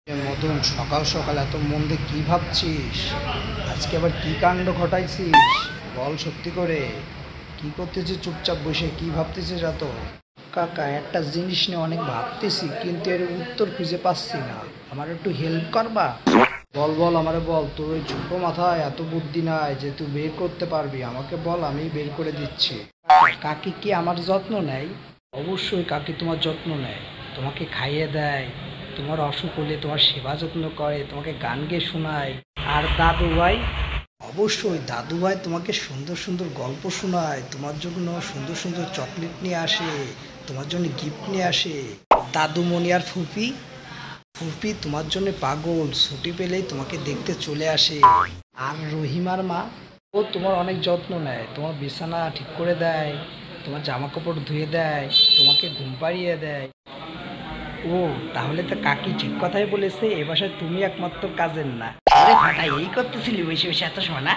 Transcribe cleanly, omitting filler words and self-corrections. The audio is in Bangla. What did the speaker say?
মদন, সকাল সকাল এত মন দিয়ে কি ভাবছিস? আজকে আবার কি কাণ্ড ঘটাইছিস? বল সত্যি করে, কি করতেছিস? চুপচাপ বসে কি ভাবতেছিস এত? কাকা, একটা জিনিস নিয়ে অনেক ভাবতেছি, কিন্তু এর উত্তর খুঁজে পাচ্ছি না। আমার একটু হেল্প করবা? বল বল, আমারে বল। তোর ওই ছোট মাথায় এত বুদ্ধি নাই যে তুই বের করতে পারবি। আমাকে বল, আমি বের করে দিচ্ছি। কাকি কি আমার যত্ন নেয়? অবশ্যই কাকি তোমার যত্ন নেয়। তোমাকে খাইয়ে দেয়, তোমার অসুখ হলে তোমার সেবা যত্ন করে, তোমাকে গান গেয়ে শোনায়। আর দাদু ভাই? অবশ্যই দাদু ভাই তোমাকে সুন্দর সুন্দর গল্প শোনায়, তোমার জন্য সুন্দর সুন্দর চকলেট নিয়ে আসে, তোমার জন্য গিফট নিয়ে আসে। দাদুমণি আর ফুপি? ফুপি তোমার জন্য পাগল, ছুটি পেলেই তোমাকে দেখতে চলে আসে। আর রহিমার মা? ও তোমার অনেক যত্ন নেয়, তোমার বিছানা ঠিক করে দেয়, তোমার জামা কাপড় ধুয়ে দেয়, তোমাকে ঘুম পাড়িয়ে দেয়। ও, তাহলে তো কাকি ঠিক কথাই বলেছে, এ বাসায় তুমি একমাত্র কাজের না। আরে ফাটা, এই করতেছিলি বসে বসে এত সময় না?